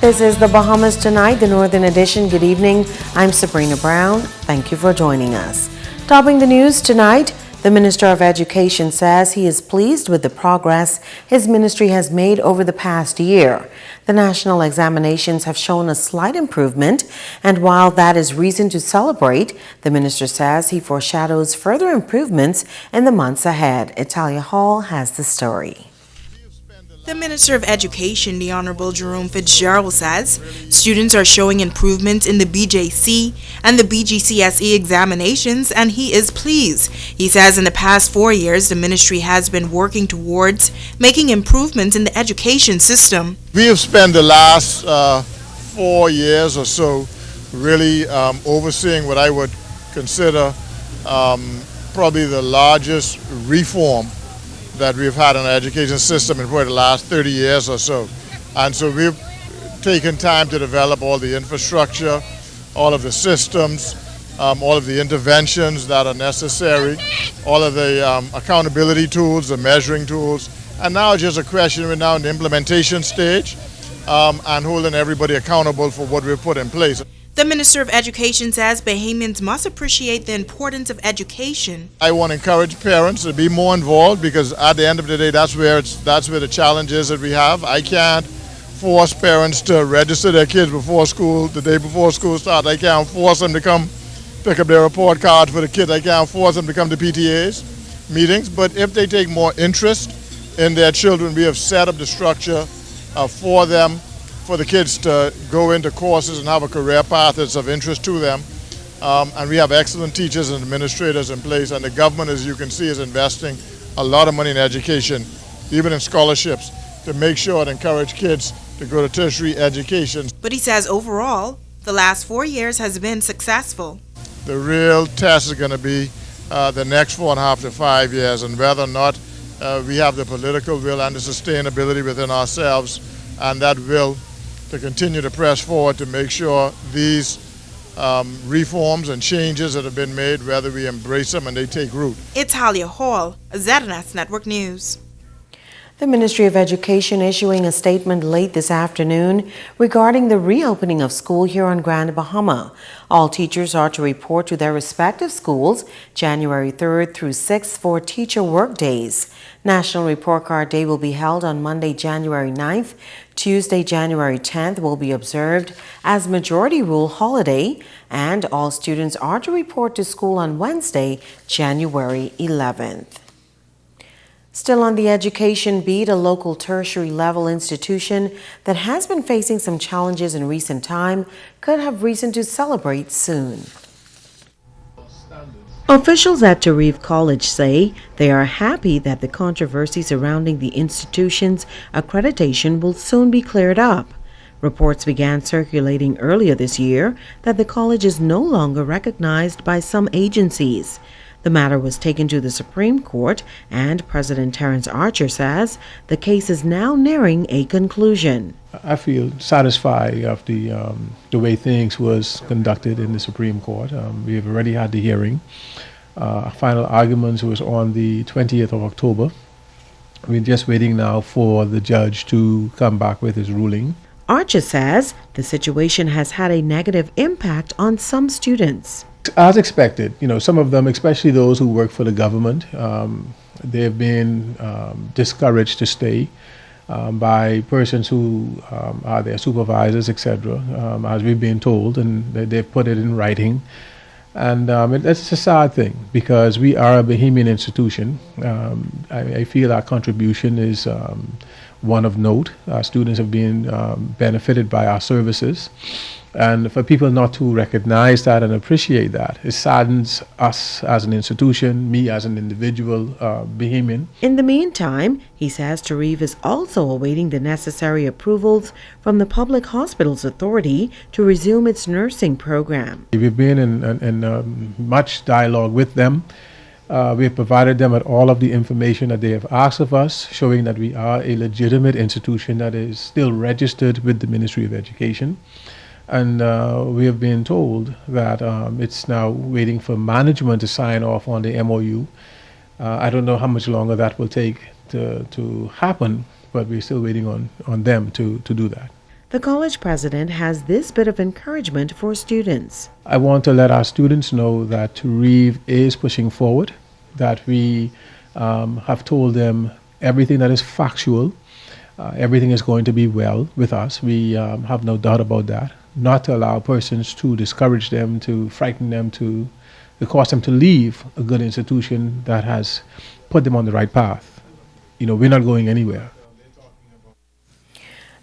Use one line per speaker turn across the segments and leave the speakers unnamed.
This is the Bahamas Tonight, the Northern Edition. Good evening. I'm Sabrina Brown. Thank you for joining us. Topping the news tonight, the Minister of Education says he is pleased with the progress his ministry has made over the past year. The national examinations have shown a slight improvement, and while that is reason to celebrate, the minister says he foreshadows further improvements in the months ahead. Italia Hall has the story.
The Minister of Education, the Honorable Jerome Fitzgerald, says students are showing improvement in the BJC and the BGCSE examinations, and he is pleased. He says in the past 4 years, the ministry has been working towards making improvements in the education system.
We have spent the last 4 years or so really overseeing what I would consider probably the largest reform that we've had in our education system in probably the last 30 years or so. And so we've taken time to develop all the infrastructure, all of the systems, all of the interventions that are necessary, all of the accountability tools, the measuring tools. And now it's just a question, we're now in the implementation stage and holding everybody accountable for what we've put in place.
The Minister of Education says Bahamians must appreciate the importance of education.
I want to encourage parents to be more involved, because at the end of the day, that's where the challenge is that we have. I can't force parents to register their kids before school, the day before school starts. I can't force them to come pick up their report cards for the kids. I can't force them to come to PTA's meetings. But if they take more interest in their children, we have set up the structure for them, for the kids to go into courses and have a career path that's of interest to them. And we have excellent teachers and administrators in place, and the government, as you can see, is investing a lot of money in education, even in scholarships, to make sure and encourage kids to go to tertiary education.
But he says overall, the last 4 years has been successful.
The real test is going to be the next 4.5 to 5 years, and whether or not we have the political will and the sustainability within ourselves, and that will to continue to press forward to make sure these reforms and changes that have been made, whether we embrace them and they take root.
Italia Hall, ZNS Network News.
The Ministry of Education issuing a statement late this afternoon regarding the reopening of school here on Grand Bahama. All teachers are to report to their respective schools January 3rd through 6th for teacher work days. National Report Card Day will be held on Monday, January 9th. Tuesday, January 10th will be observed as Majority Rule holiday, and all students are to report to school on Wednesday, January 11th. Still on the education beat, a local tertiary level institution that has been facing some challenges in recent time could have reason to celebrate soon. Officials at Tarif College say they are happy that the controversy surrounding the institution's accreditation will soon be cleared up. Reports began circulating earlier this year that the college is no longer recognized by some agencies. The matter was taken to the Supreme Court, and President Terrence Archer says the case is now nearing a conclusion.
I feel satisfied of the way things was conducted in the Supreme Court. We have already had the hearing. Final arguments was on the 20th of October. We're just waiting now for the judge to come back with his ruling.
Archer says the situation has had a negative impact on some students.
As expected, some of them, especially those who work for the government, they've been discouraged to stay by persons who are their supervisors, etc., as we've been told, and they've put it in writing. And it's a sad thing, because we are a Bahamian institution. I feel our contribution is one of note. Our students have been benefited by our services. And for people not to recognize that and appreciate that, it saddens us as an institution, me as an individual Bahamian.
In the meantime, he says Tarif is also awaiting the necessary approvals from the Public Hospitals Authority to resume its nursing program.
We've been in much dialogue with them. We have provided them with all of the information that they have asked of us, showing that we are a legitimate institution that is still registered with the Ministry of Education. And we have been told that it's now waiting for management to sign off on the MOU. I don't know how much longer that will take to happen, but we're still waiting on them to do that.
The college president has this bit of encouragement for students.
I want to let our students know that Reeve is pushing forward, that we have told them everything that is factual, everything is going to be well with us. We have no doubt about that. Not to allow persons to discourage them, to frighten them, to cause them to leave a good institution that has put them on the right path. You know, we're not going anywhere.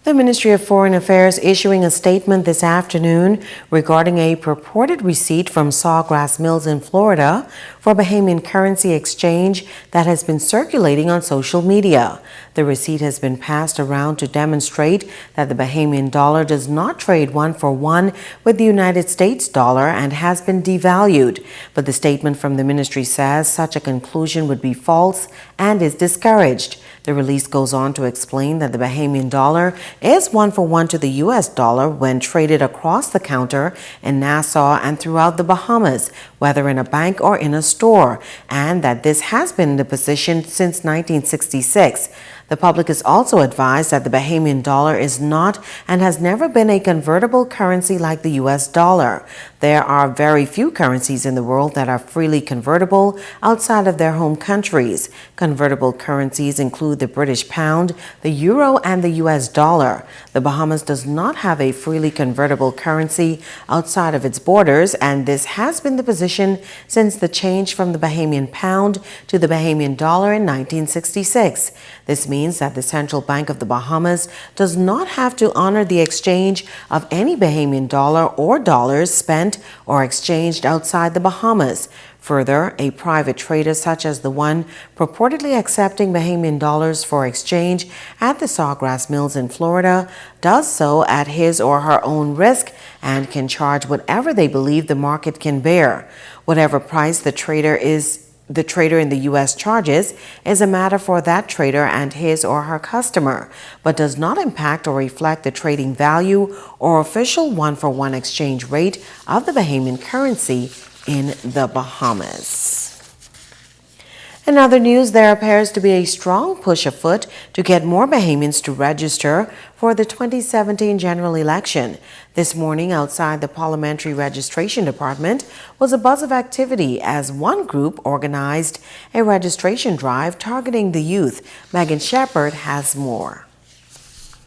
The Ministry of Foreign Affairs issuing a statement this afternoon regarding a purported receipt from Sawgrass Mills in Florida for Bahamian currency exchange that has been circulating on social media. The receipt has been passed around to demonstrate that the Bahamian dollar does not trade one for one with the United States dollar and has been devalued. But the statement from the ministry says such a conclusion would be false and is discouraged. The release goes on to explain that the Bahamian dollar is one for one to the U.S. dollar when traded across the counter in Nassau and throughout the Bahamas, whether in a bank or in a store, and that this has been the position since 1966. The public is also advised that the Bahamian dollar is not and has never been a convertible currency like the U.S. dollar. There are very few currencies in the world that are freely convertible outside of their home countries. Convertible currencies include the British pound, the euro, and the U.S. dollar. The Bahamas does not have a freely convertible currency outside of its borders, and this has been the position since the change from the Bahamian pound to the Bahamian dollar in 1966. This means that the Central Bank of the Bahamas does not have to honor the exchange of any Bahamian dollar or dollars spent or exchanged outside the Bahamas. Further, a private trader such as the one purportedly accepting Bahamian dollars for exchange at the Sawgrass Mills in Florida does so at his or her own risk and can charge whatever they believe the market can bear. Whatever price the trader in the U.S. charges is a matter for that trader and his or her customer, but does not impact or reflect the trading value or official one-for-one exchange rate of the Bahamian currency in the Bahamas. In other news, there appears to be a strong push afoot to get more Bahamians to register for the 2017 general election. This morning, outside the Parliamentary Registration Department, was a buzz of activity as one group organized a registration drive targeting the youth. Megan Shepard has more.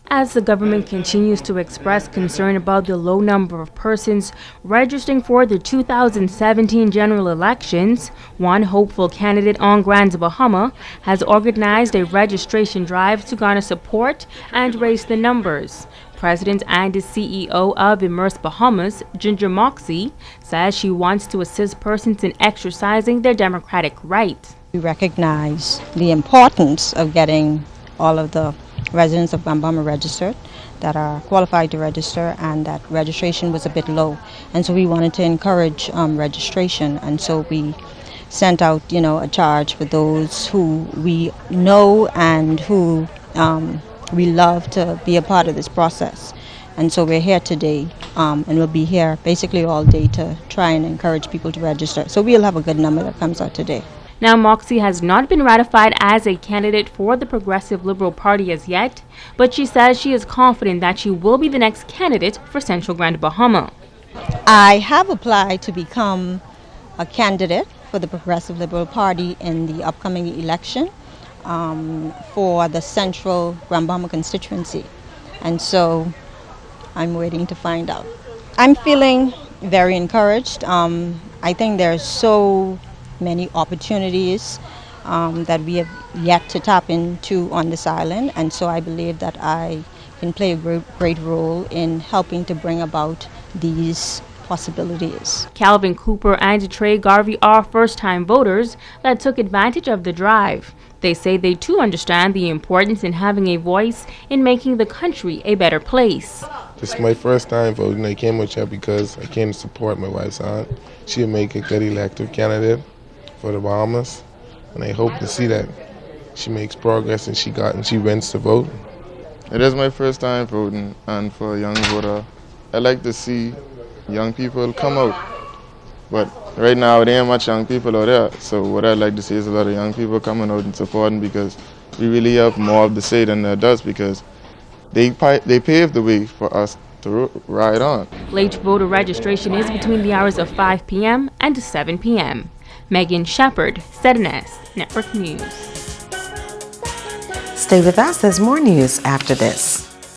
As the government continues to express concern about the low number of persons registering for the 2017 general elections, one hopeful candidate on Grand Bahama has organized a registration drive to garner support and raise the numbers. President and CEO of Immerse Bahamas, Ginger Moxie, says she wants to assist persons in exercising their democratic right.
We recognize the importance of getting all of the residents of Grand Bahama registered that are qualified to register, and that registration was a bit low, and so we wanted to encourage registration, and so we sent out a charge for those who we know and who we love to be a part of this process. And so we're here today, and we'll be here basically all day to try and encourage people to register. So we'll have a good number that comes out today.
Now, Moxie has not been ratified as a candidate for the Progressive Liberal Party as yet, but she says she is confident that she will be the next candidate for Central Grand Bahama.
I have applied to become a candidate for the Progressive Liberal Party in the upcoming election for the Central Grand Bahama constituency, and so I'm waiting to find out. I'm feeling very encouraged. I think there's so many opportunities that we have yet to tap into on this island, and so I believe that I can play a great role in helping to bring about these possibilities.
Calvin Cooper and Trey Garvey are first-time voters that took advantage of the drive. They say they too understand the importance in having a voice in making the country a better place.
This is my first time voting. I came out here because I came to support my wife's aunt. She'll make a good elective candidate for the Bahamas, and I hope to see that she makes progress and she wins the vote.
It is my first time voting, and for a young voter, I like to see young people come out. But right now, there ain't much young people out there, so what I'd like to see is a lot of young people coming out and supporting, because we really have more of the say than that does, because they paved the way for us to ride on.
Late voter registration is between the hours of 5 p.m. and 7 p.m. Megan Shepard, ZNS Network News.
Stay with us, there's more news after this.